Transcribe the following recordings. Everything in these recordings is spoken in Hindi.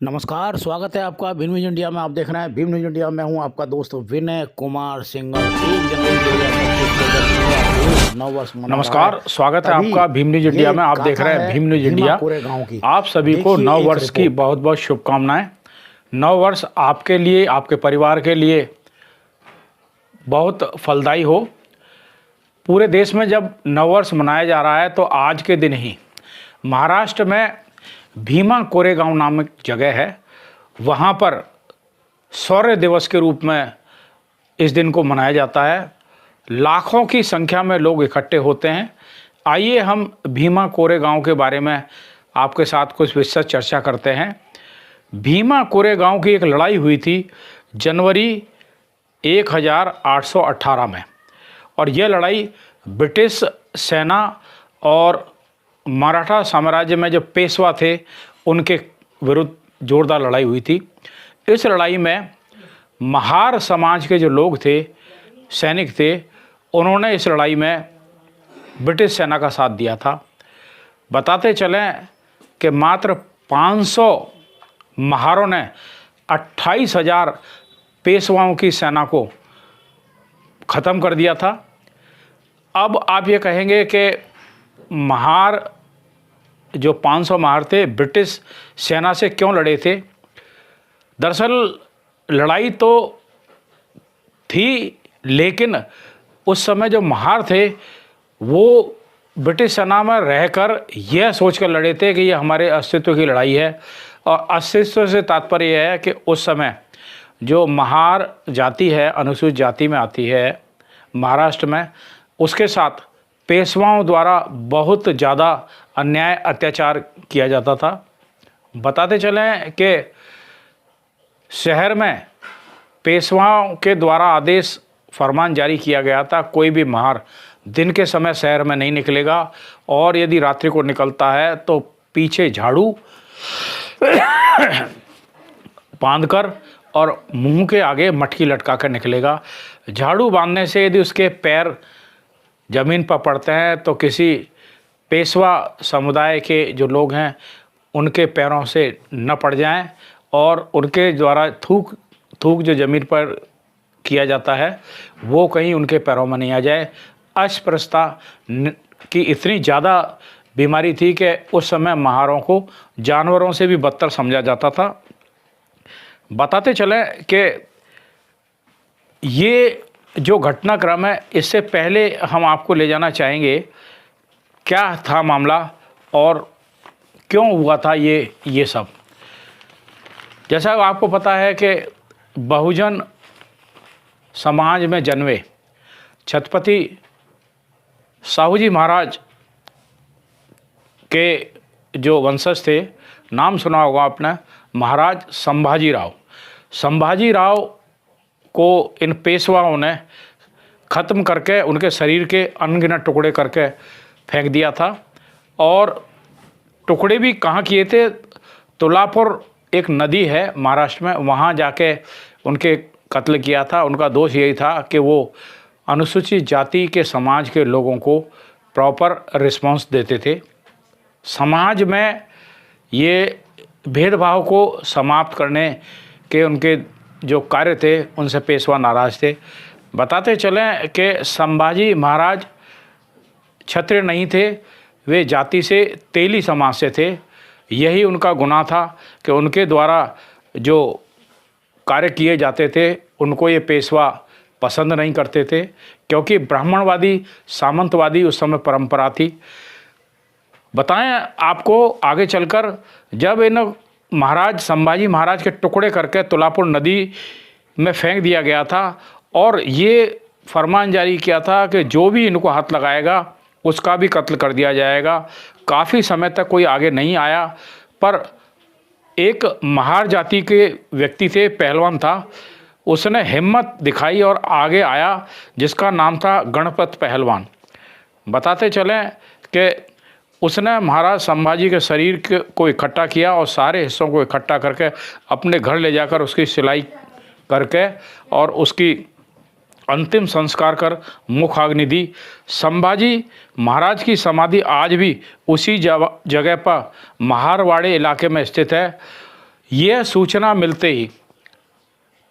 नमस्कार, स्वागत है आपका भीम न्यूज इंडिया में। आप देख रहे हैं भीम न्यूज इंडिया। मैं हूं आपका दोस्त विनय कुमार सिंघल। 1 जनवरी 2025 नव वर्ष मना रहा है। नमस्कार, स्वागत है आपका भीम न्यूज इंडिया में। आप देख रहे हैं भीम न्यूज इंडिया। कोरेगांव की आप सभी को नव वर्ष की बहुत बहुत शुभकामनाएं। नव वर्ष आपके लिए, आपके परिवार के लिए बहुत फलदायी हो। पूरे देश में जब नव वर्ष मनाया जा रहा है तो आज के दिन ही महाराष्ट्र में भीमा कोरेगांव नामक जगह है, वहाँ पर शौर्य दिवस के रूप में इस दिन को मनाया जाता है। लाखों की संख्या में लोग इकट्ठे होते हैं। आइए हम भीमा कोरेगांव के बारे में आपके साथ कुछ विस्तृत चर्चा करते हैं। भीमा कोरेगांव की एक लड़ाई हुई थी जनवरी 1818 में, और यह लड़ाई ब्रिटिश सेना और मराठा साम्राज्य में जो पेशवा थे उनके विरुद्ध जोरदार लड़ाई हुई थी। इस लड़ाई में महार समाज के जो लोग थे, सैनिक थे, उन्होंने इस लड़ाई में ब्रिटिश सेना का साथ दिया था। बताते चलें कि मात्र 500 महारों ने 28,000 पेशवाओं की सेना को ख़त्म कर दिया था। अब आप ये कहेंगे कि महार जो 500 महार थे ब्रिटिश सेना से क्यों लड़े थे? दरअसल लड़ाई तो थी, लेकिन उस समय जो महार थे वो ब्रिटिश सेना में रहकर यह सोचकर लड़े थे कि यह हमारे अस्तित्व की लड़ाई है। और अस्तित्व से तात्पर्य यह है कि उस समय जो महार जाति है, अनुसूचित जाति में आती है महाराष्ट्र में, उसके साथ पेशवाओं द्वारा बहुत ज़्यादा अन्याय अत्याचार किया जाता था। बताते चलें कि शहर में पेशवाओं के द्वारा आदेश फरमान जारी किया गया था, कोई भी महार दिन के समय शहर में नहीं निकलेगा, और यदि रात्रि को निकलता है तो पीछे झाड़ू बांधकर और मुंह के आगे मटकी लटका कर निकलेगा। झाड़ू बांधने से यदि उसके पैर ज़मीन पर पड़ते हैं तो किसी पेशवा समुदाय के जो लोग हैं उनके पैरों से न पड़ जाएं, और उनके द्वारा थूक जो ज़मीन पर किया जाता है वो कहीं उनके पैरों में नहीं आ जाए। अस्पृश्यता की इतनी ज़्यादा बीमारी थी कि उस समय महारों को जानवरों से भी बदतर समझा जाता था। बताते चलें कि ये जो घटनाक्रम है, इससे पहले हम आपको ले जाना चाहेंगे क्या था मामला और क्यों हुआ था ये सब। जैसा आपको पता है कि बहुजन समाज में जन्मे छत्रपति साहू जी महाराज के जो वंशज थे, नाम सुना होगा आपने, महाराज संभाजी राव को इन पेशवाओं ने ख़त्म करके उनके शरीर के अनगिनत टुकड़े करके फेंक दिया था। और टुकड़े भी कहाँ किए थे? तुलापुर एक नदी है महाराष्ट्र में, वहाँ जाके उनके कत्ल किया था। उनका दोष यही था कि वो अनुसूचित जाति के समाज के लोगों को प्रॉपर रिस्पांस देते थे। समाज में ये भेदभाव को समाप्त करने के उनके जो कार्य थे उनसे पेशवा नाराज थे। बताते चलें कि संभाजी महाराज क्षत्रिय नहीं थे, वे जाति से तेली समाज से थे। यही उनका गुनाह था कि उनके द्वारा जो कार्य किए जाते थे उनको ये पेशवा पसंद नहीं करते थे, क्योंकि ब्राह्मणवादी सामंतवादी उस समय परंपरा थी। बताएं आपको आगे चलकर, जब इन महाराज संभाजी महाराज के टुकड़े करके तुलापुर नदी में फेंक दिया गया था, और ये फरमान जारी किया था कि जो भी इनको हाथ लगाएगा उसका भी कत्ल कर दिया जाएगा। काफ़ी समय तक कोई आगे नहीं आया, पर एक महार जाति के व्यक्ति थे, पहलवान था, उसने हिम्मत दिखाई और आगे आया, जिसका नाम था गणपत पहलवान। बताते चलें कि उसने महाराज संभाजी के शरीर को इकट्ठा किया और सारे हिस्सों को इकट्ठा करके अपने घर ले जाकर उसकी सिलाई करके और उसकी अंतिम संस्कार कर मुखाग्नि दी। संभाजी महाराज की समाधि आज भी उसी जगह पर महारवाड़े इलाके में स्थित है। यह सूचना मिलते ही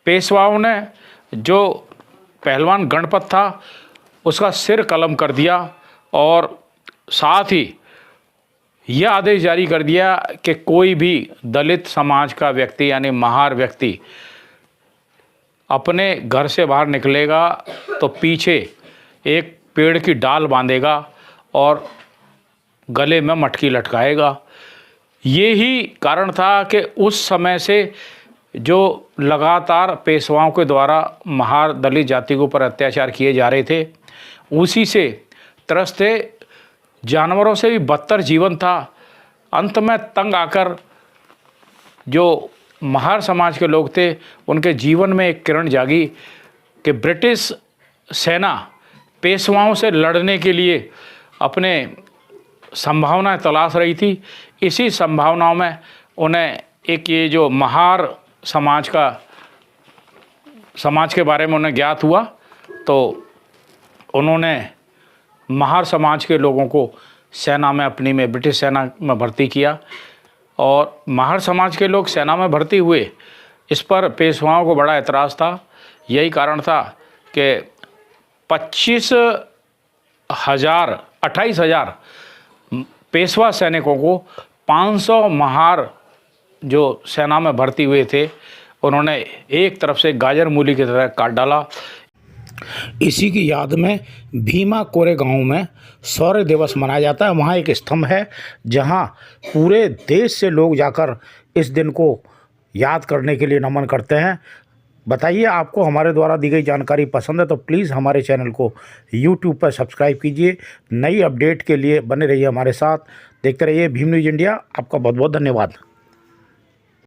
पेशवाओं ने जो पहलवान गणपत था उसका सिर कलम कर दिया और साथ ही यह आदेश जारी कर दिया कि कोई भी दलित समाज का व्यक्ति यानी महार व्यक्ति अपने घर से बाहर निकलेगा तो पीछे एक पेड़ की डाल बांधेगा और गले में मटकी लटकाएगा। ये ही कारण था कि उस समय से जो लगातार पेशवाओं के द्वारा महार दलित जाति के ऊपर अत्याचार किए जा रहे थे, उसी से त्रस्त थे। जानवरों से भी बदतर जीवन था। अंत में तंग आकर जो महार समाज के लोग थे उनके जीवन में एक किरण जागी कि ब्रिटिश सेना पेशवाओं से लड़ने के लिए अपने संभावनाएं तलाश रही थी। इसी संभावनाओं में उन्हें एक ये जो महार समाज के बारे में उन्हें ज्ञात हुआ, तो उन्होंने महार समाज के लोगों को सेना में अपनी में ब्रिटिश सेना में भर्ती किया और महार समाज के लोग सेना में भर्ती हुए। इस पर पेशवाओं को बड़ा एतराज़ था। यही कारण था कि 28,000 पेशवा सैनिकों को 500 महार जो सेना में भर्ती हुए थे उन्होंने एक तरफ से गाजर मूली की तरह काट डाला। इसी की याद में भीमा कोरे गांव में शौर्य दिवस मनाया जाता है। वहाँ एक स्तंभ है जहाँ पूरे देश से लोग जाकर इस दिन को याद करने के लिए नमन करते हैं। बताइए, आपको हमारे द्वारा दी गई जानकारी पसंद है तो प्लीज़ हमारे चैनल को YouTube पर सब्सक्राइब कीजिए। नई अपडेट के लिए बने रहिए हमारे साथ, देखते रहिए भीम न्यूज़ इंडिया। आपका बहुत बहुत धन्यवाद।